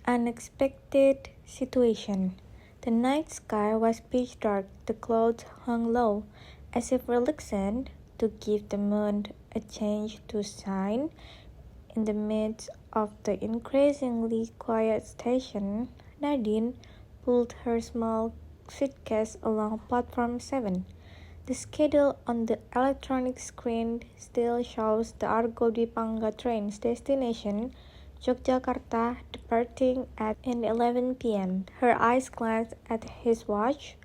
unexpected situation. The night sky was pitch dark, the clouds hung low, as if reluctant to give the moon a chance to shine. In the midst of the increasingly quiet station, Nadine pulled her small suitcase along platform 7. The schedule on the electronic screen still shows the Argo Dipanga train's destination, Yogyakarta, departing at 11 p.m. Her eyes glanced at his watch.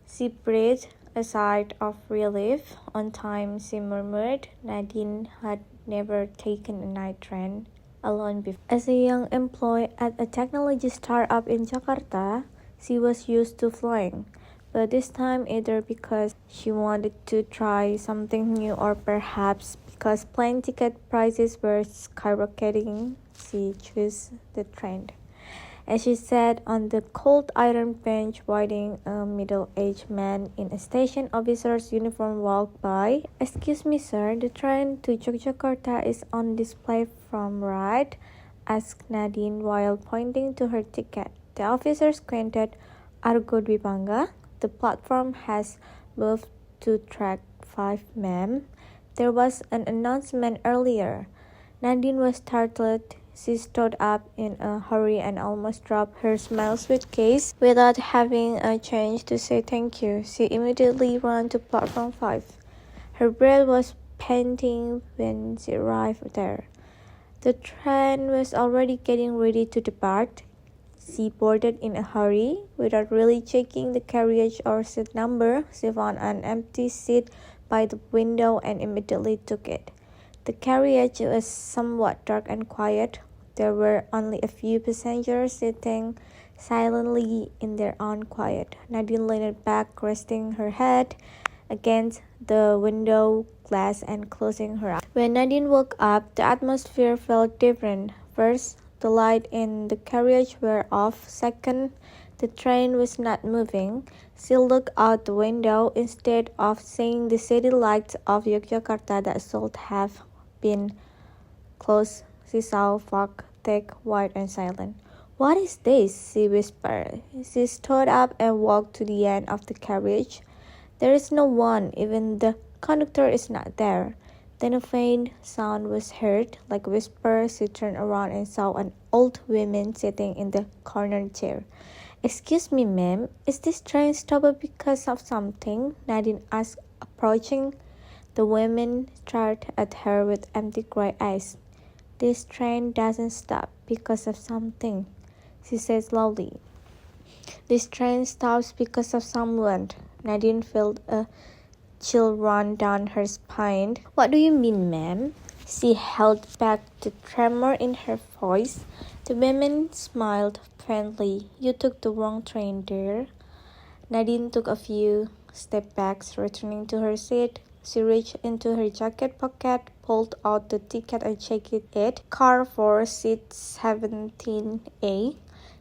She breathed a sigh of relief. On time, she murmured. Nadine had never taken a night train alone before. As a young employee at a technology startup in Jakarta, she was used to flying. But this time, either because she wanted to try something new or perhaps because plane ticket prices were skyrocketing, she chose the train. As she sat on the cold iron bench waiting, a middle-aged man in a station officer's uniform walked by. "Excuse me, sir, the train to Yogyakarta is on this platform, right?" asked Nadine while pointing to her ticket. The officer squinted. "Argo Dwipanga? The platform has moved to track 5, ma'am. There was an announcement earlier." Nadine was startled. She stood up in a hurry and almost dropped her small suitcase. Without having a chance to say thank you, she immediately ran to platform 5. Her breath was panting when she arrived there. The train was already getting ready to depart. She boarded in a hurry. Without really checking the carriage or seat number, she found an empty seat by the window and immediately took it. The carriage was somewhat dark and quiet. There were only a few passengers sitting silently in their own quiet. Nadine leaned back, resting her head against the window glass and closing her eyes. When Nadine woke up, the atmosphere felt different. First, the light in the carriage were off. Second, the train was not moving. She looked out the window. Instead of seeing the city lights of Yogyakarta that should have been close, she saw fog, thick, white, and silent. "What is this?" she whispered. She stood up and walked to the end of the carriage. There is no one, even the conductor is not there. Then a faint sound was heard, like a whisper. She turned around and saw an old woman sitting in the corner chair. "Excuse me, ma'am, is this train stopped because of something?" Nadine asked, approaching. The woman stared at her with empty gray eyes. "This train doesn't stop because of something," she said slowly. "This train stops because of someone." Nadine felt a chill run down her spine. "What do you mean, ma'am?" She held back the tremor in her voice. The woman smiled faintly. "You took the wrong train, dear." Nadine took a few steps back, returning to her seat. She reached into her jacket pocket, pulled out the ticket and checked it. "Car for seat 17A.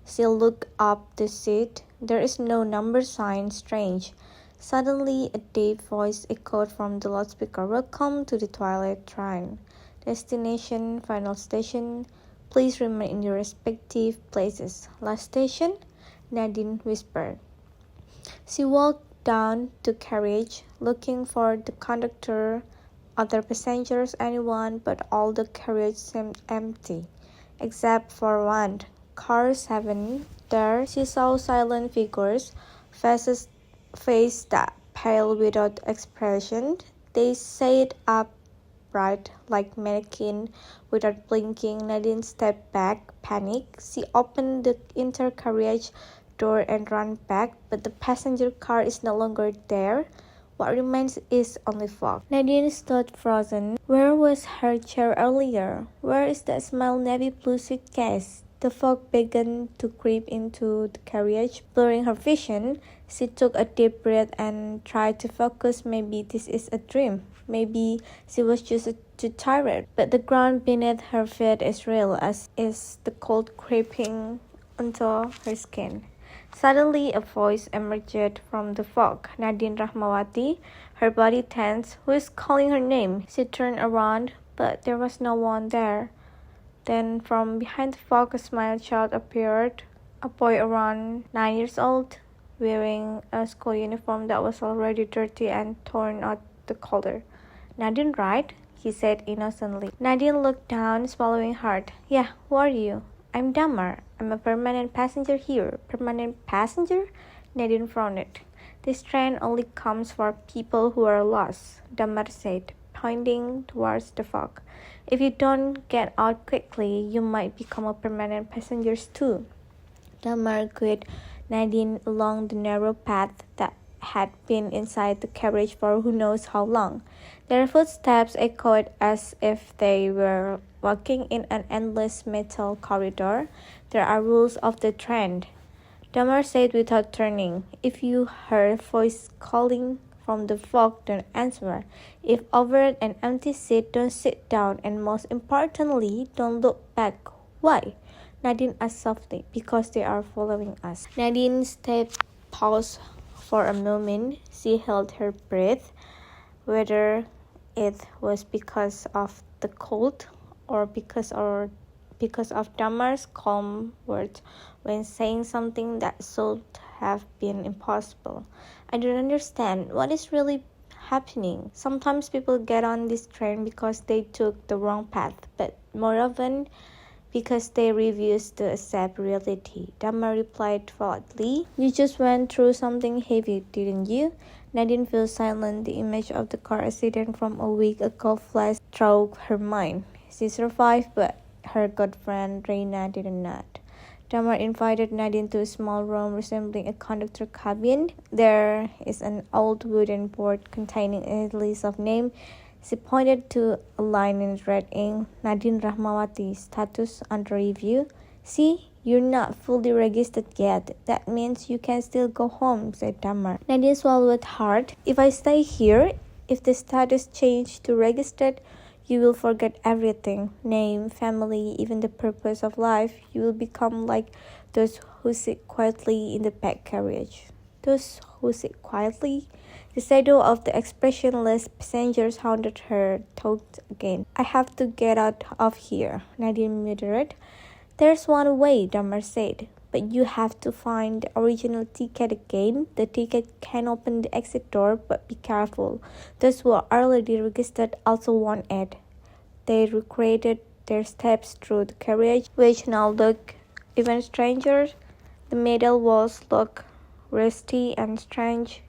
She looked up the seat. "There is no number sign. Strange." Suddenly, a deep voice echoed from the loudspeaker. "Welcome to the Twilight Train. Destination, final station. Please remain in your respective places." "Last station?" Nadine whispered. She walked down to carriage, looking for the conductor, other passengers, anyone, but all the carriage seemed empty, except for one. Car 7. There she saw silent figures, faces that pale without expression. They sat upright like mannequins without blinking. Nadine stepped back, panicked. She opened the inter-carriage door and ran back, but the passenger car is no longer there. What remains is only fog. Nadine stood frozen. Where was her chair earlier? Where is that small navy blue suitcase? The fog began to creep into the carriage, blurring her vision. She took a deep breath and tried to focus. Maybe this is a dream. Maybe she was just too tired. But the ground beneath her feet is real, as is the cold creeping onto her skin. Suddenly, a voice emerged from the fog. "Nadine Rahmawati." Her body tensed. Who is calling her name? She turned around, but there was no one there. Then from behind the fog, a smiled child appeared, a boy around 9 years old, wearing a school uniform that was already dirty and torn at the collar. Nadine, right? He said innocently. Nadine looked down, swallowing hard. Yeah, who are you? I'm Damar. I'm a permanent passenger here. Permanent passenger? Nadine frowned. This train only comes for people who are lost, Damar said, pointing towards the fog. If you don't get out quickly, you might become a permanent passenger too. Damar guided Nadine along the narrow path that had been inside the carriage for who knows how long. Their footsteps echoed as if they were walking in an endless metal corridor. There are rules of the train, Damar said without turning. If you hear a voice calling from the fog, don't answer. If over an empty seat, don't sit down. And most importantly, don't look back. Why? Nadine asked softly. Because they are following us. Nadine's step paused for a moment. She held her breath. Whether it was because of the cold or because of Damar's calm words when saying something that should have been impossible. I don't understand. What is really happening? Sometimes people get on this train because they took the wrong path, but more often because they refuse to accept reality. Damar replied flatly. You just went through something heavy, didn't you? Nadine fell silent. The image of the car accident from a week ago flashed through her mind. She survived, but her good friend Reina did not. Damar invited Nadine to a small room resembling a conductor cabin. There is an old wooden board containing a list of names. She pointed to a line in red ink. Nadine Rahmawati, status under review. See, you're not fully registered yet. That means you can still go home, said Damar. Nadine swallowed hard. If I stay here, if the status changed to registered, you will forget everything. Name, family, even the purpose of life. You will become like those who sit quietly in the back carriage. Those who sit quietly? The shadow of the expressionless passengers haunted her thoughts again. I have to get out of here, Nadine muttered. There's one way, Damar said, but you have to find the original ticket again. The ticket can open the exit door, but be careful. Those who are already registered also want it. They recreated their steps through the carriage, which now looked even stranger. The metal walls looked rusty and strange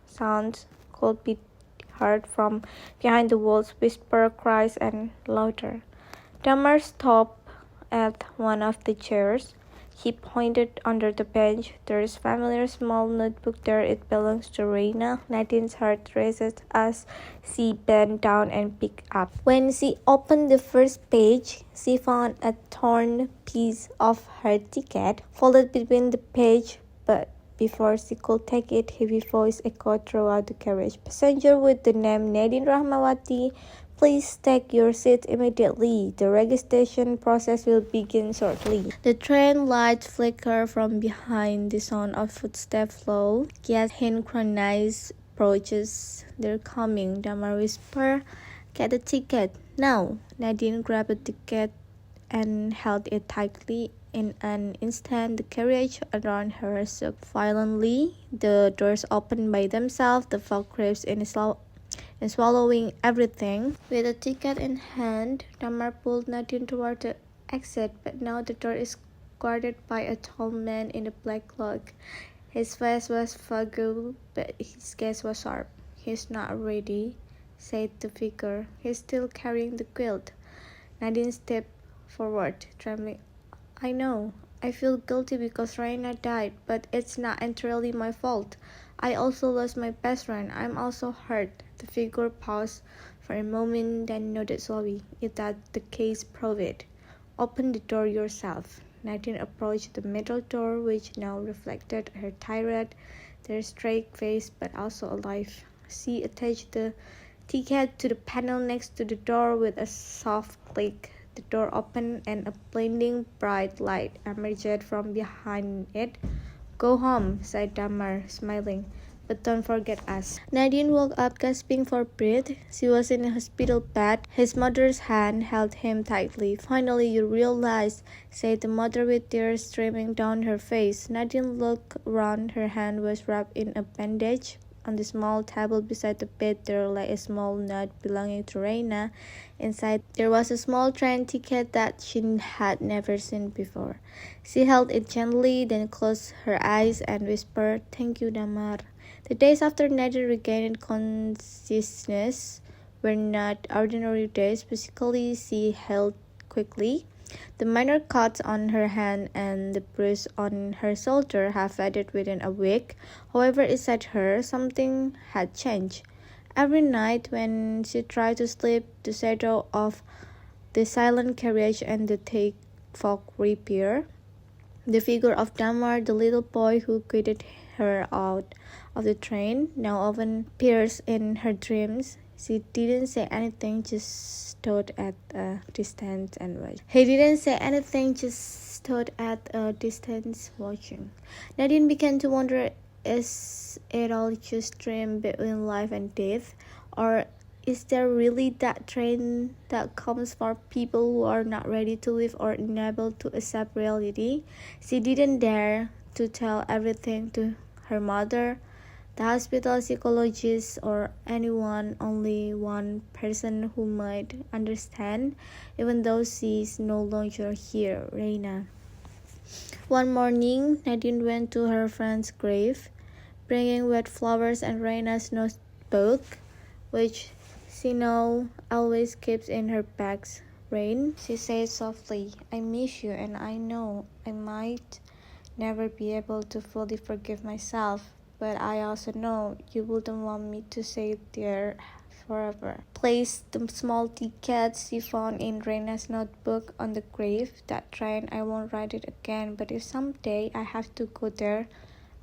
sounds could be heard from behind the walls, whisper, cries, and laughter. Damar stopped at one of the chairs. He pointed under the bench. There is a familiar small notebook there. It belongs to Reina. Nadine's heart raced as she bent down and picked up. When she opened the first page, she found a torn piece of her ticket folded between the page, but before she could take it, heavy voice echoed throughout the carriage. Passenger with the name Nadine Rahmawati, please take your seat immediately. The registration process will begin shortly. The train lights flickered from behind. The sound of footsteps low, yet synchronized approaches. They're coming, Damar whispered. Get the ticket, now. Nadine grabbed the ticket and held it tightly. In an instant, the carriage around her shook violently. The doors opened by themselves. The fog crept in and swallowing everything. With a ticket in hand, Damar pulled Nadine toward the exit, but now the door is guarded by a tall man in a black cloak. His face was foggy, but his gaze was sharp. He's not ready, said the figure. He's still carrying the quilt. Nadine stepped forward, trembling. I know. I feel guilty because Reina died, but it's not entirely my fault. I also lost my best friend. I'm also hurt. The figure paused for a moment, then nodded slowly. If that's the case, prove it. Open the door yourself. Nadine approached the metal door, which now reflected her tired, their straight face, but also alive. She attached the ticket to the panel next to the door with a soft click. The door opened and a blinding bright light emerged from behind it. Go home, said Damar, smiling. but don't forget us. Nadine woke up gasping for breath. She was in a hospital bed. His mother's hand held him tightly. Finally, you realize, said the mother with tears streaming down her face. Nadine looked around. Her hand was wrapped in a bandage. On the small table beside the bed there lay a small note belonging to Reina. Inside there was a small train ticket that she had never seen before. She held it gently, then closed her eyes and whispered, "Thank you, Damar." The days after Nadine regained consciousness were not ordinary days. Physically, she healed quickly. The minor cuts on her hand and the bruise on her shoulder had faded within a week. However, inside her, something had changed. Every night when she tried to sleep, the shadow of the silent carriage and the thick fog reappeared. The figure of Damar, the little boy who guided her out of the train, now often appears in her dreams. She didn't say anything, just stood at a distance and watched. He didn't say anything, just stood at a distance watching. Nadine began to wonder, is it all just dream between life and death? Or is there really that train that comes for people who are not ready to live or unable to accept reality? She didn't dare to tell everything to her mother, the hospital psychologist, or anyone. Only one person who might understand, even though she is no longer here, Reina. One morning, Nadine went to her friend's grave, bringing wet flowers and Reina's notebook, which she now always keeps in her bag. "Rain," she said softly, "I miss you, and I know I might never be able to fully forgive myself, but I also know you wouldn't want me to stay there forever." Place the small ticket she found in Reina's notebook on the grave. "That train, I won't ride it again, but if someday I have to go there,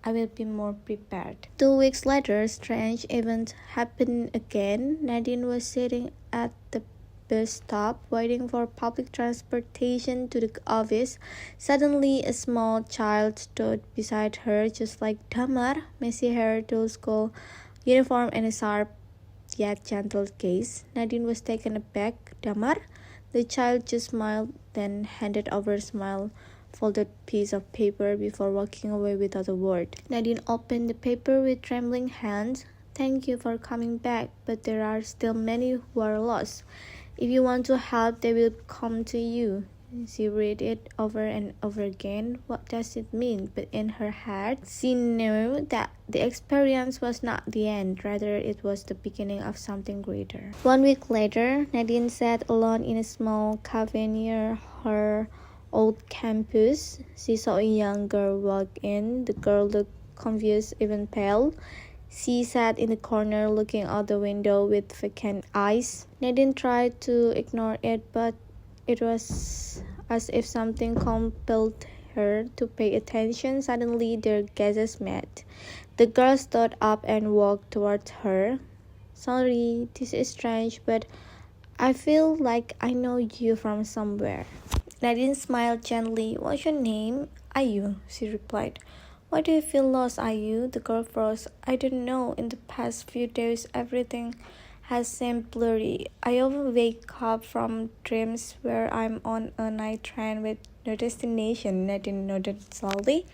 I will be more prepared." 2 weeks later, strange event happened again. Nadine was sitting at the bus stop, waiting for public transportation to the office. Suddenly, a small child stood beside her, just like Damar, messy hair, dull school uniform, and a sharp yet gentle gaze. Nadine was taken aback. "Damar?" The child just smiled, then handed over a smile folded piece of paper before walking away without a word. Nadine opened the paper with trembling hands. "Thank you for coming back, but there are still many who are lost. If you want to help, they will come to you." She read it over and over again. What does it mean? But in her heart, she knew that the experience was not the end. Rather, it was the beginning of something greater. 1 week later, Nadine sat alone in a small cafe near her old campus. She saw a young girl walk in. The girl looked confused, even pale. She sat in the corner looking out the window with vacant eyes. Nadine tried to ignore it, but it was as if something compelled her to pay attention. Suddenly, their gazes met. The girl stood up and walked towards her. "Sorry, this is strange, but I feel like I know you from somewhere." Nadine smiled gently. "What's your name?" "Ayu," she replied. "Why do you feel lost, Ayu?" The girl froze. "I don't know. In the past few days, everything has seemed blurry. I often wake up from dreams where I'm on a night train with no destination." Nadine nodded slowly.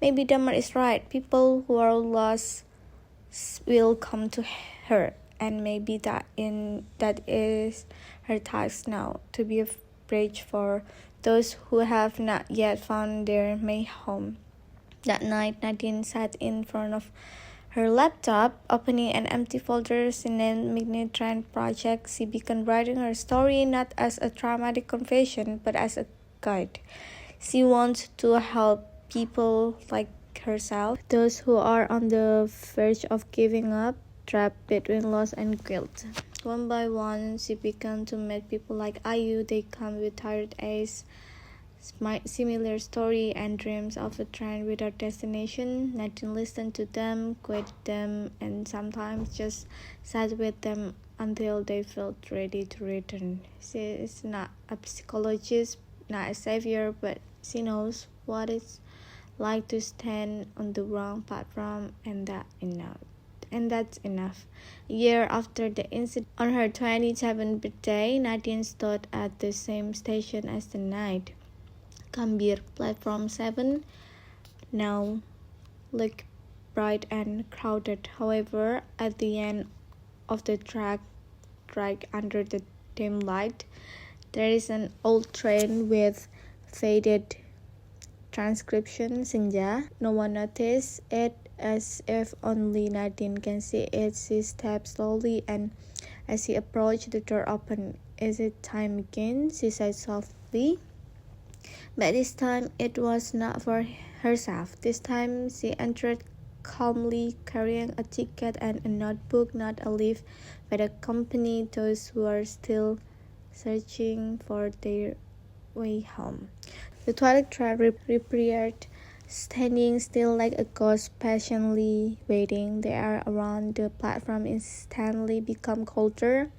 "Maybe Damar is right. People who are lost will come to her, and maybe that is her task now, to be a bridge for those who have not yet found their May home." That night, Nadine sat in front of her laptop, opening an empty folder she named Midnight Train Project. She began writing her story not as a dramatic confession, but as a guide. She wants to help people like herself, those who are on the verge of giving up, trapped between loss and guilt. One by one, she began to meet people like Ayu. They come with tired eyes, similar story, and dreams of a train without destination. Nadine listened to them, quoted them, and sometimes just sat with them until they felt ready to return. She is not a psychologist, not a savior, but she knows what it's like to stand on the wrong platform, and that's enough. A year after the incident, on her 27th birthday, Nadine stood at the same station as the night. Gambir, platform 7, now looked bright and crowded. However, at the end of the track, right under the dim light, there is an old train with faded transcription Senja. No one noticed it, as if only Nadine can see it. She stepped slowly, and as she approached, the door opened. Is it time again? She said softly. But this time it was not for herself. This time she entered calmly, carrying a ticket and a notebook, not a leaf, but accompany those who are still searching for their way home. The toilet trap reappeared, standing still like a ghost, patiently waiting. The air around the platform instantly became colder,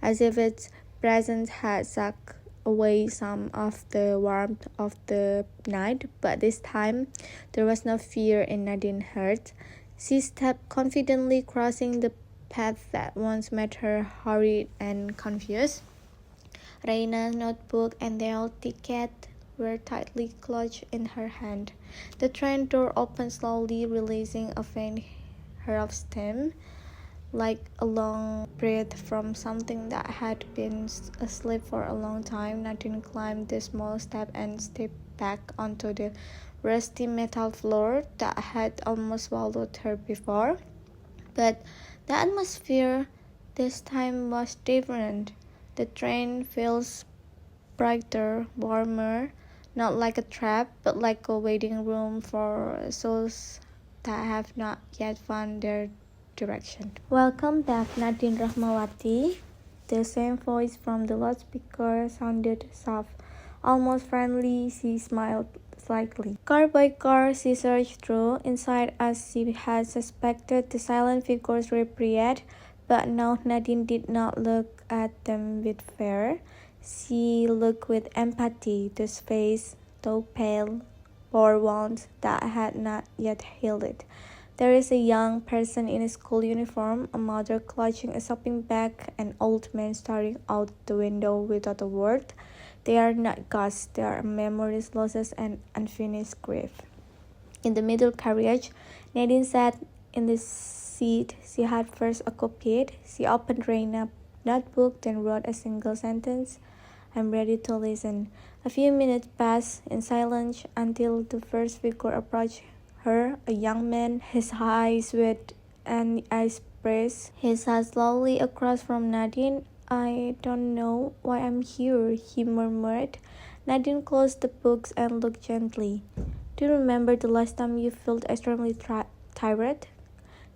as if its presence had sucked away some of the warmth of the night. But this time, there was no fear in Nadine's heart. She stepped confidently, crossing the path that once made her hurried and confused. Reina's notebook and the old ticket were tightly clutched in her hand. The train door opened slowly, releasing a faint hurl of steam, like a long breath from something that had been asleep for a long time. Nadine climbed the small step and stepped back onto the rusty metal floor that had almost swallowed her before. But the atmosphere this time was different. The train feels brighter, warmer, not like a trap, but like a waiting room for souls that have not yet found their direction. Welcome back, Nadine Rahmawati. The same voice from the loudspeaker sounded soft, almost friendly. She smiled slightly. Car by car, she searched through. Inside, as she had suspected, the silent figures reappeared, but now Nadine did not look at them with fear. She looked with empathy. This face, though pale, bore wounds that had not yet healed. There is a young person in a school uniform, a mother clutching a shopping bag, an old man staring out the window without a word. They are not ghosts, they are memories, losses, and unfinished grief. In the middle carriage, Nadine sat in the seat she had first occupied. She opened Reina's notebook, then wrote a single sentence. I'm ready to listen. A few minutes passed in silence until the first figure approached her, a young man, his eyes wet and eyes pressed. He sat slowly across from Nadine. I don't know why I'm here, he murmured. Nadine closed the books and looked gently. Do you remember the last time you felt extremely tired?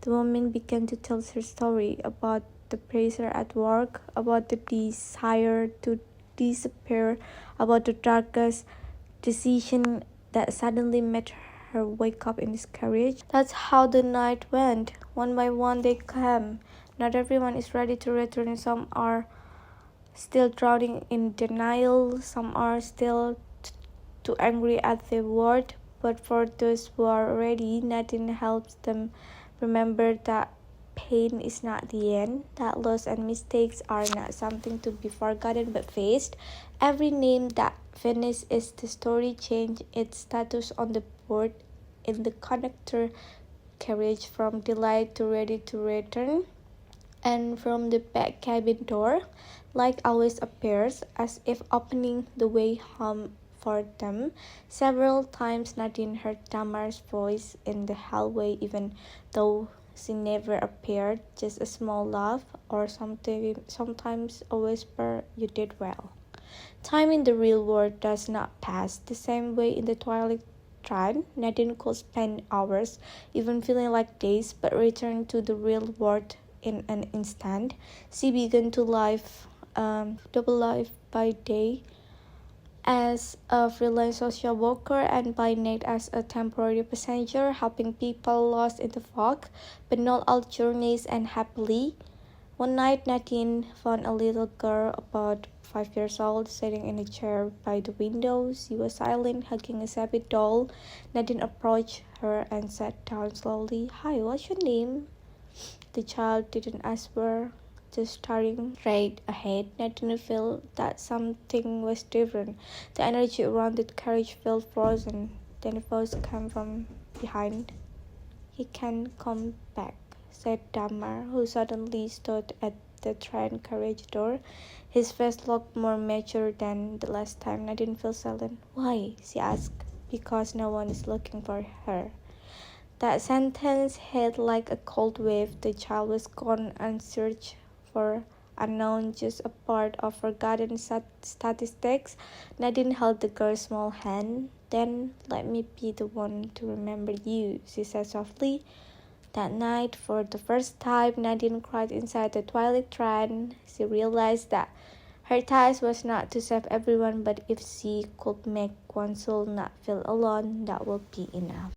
The woman began to tell her story about the pressure at work, about the desire to disappear, about the darkest decision that suddenly made her wake up in this carriage. That's how the night went. One by one they came. Not everyone is ready to return. Some are still drowning in denial. Some are still too angry at the world. But for those who are ready, nothing helps them remember that pain is not the end, that loss and mistakes are not something to be forgotten but faced. Every name that finishes is the story changed its status on the board in the conductor carriage, from delight to ready to return, and from the back cabin door, light always appears, as if opening the way home for them. Several times Nadine heard Tamar's voice in the hallway, even though she never appeared, just a small laugh or sometimes a whisper, you did well. Time in the real world does not pass the same way in the twilight train. Nadine could spend hours, even feeling like days, but return to the real world in an instant. She began to live double life by day as a freelance social worker and by night as a temporary passenger, helping people lost in the fog. But not all journeys end happily. One night, Nadine found a little girl about 5 years old sitting in a chair by the window. She was silent, hugging a sappy doll. Nadine approached her and sat down slowly. "Hi, what's your name?" The child didn't answer, just staring straight ahead. Nadine felt that something was different. The energy around the carriage felt frozen. Then a voice came from behind. "He can come back," said Damar, who suddenly stood at the train carriage door. His face looked more mature than the last time. Nadine felt silent. "Why?" she asked. "Because no one is looking for her." That sentence hit like a cold wave. The child was gone unsearched for, unknown, just a part of forgotten statistics. Nadine held the girl's small hand. "Then let me be the one to remember you," she said softly. That night, for the first time, Nadine cried inside the twilight train. She realized that her task was not to save everyone, but if she could make one soul not feel alone, that would be enough.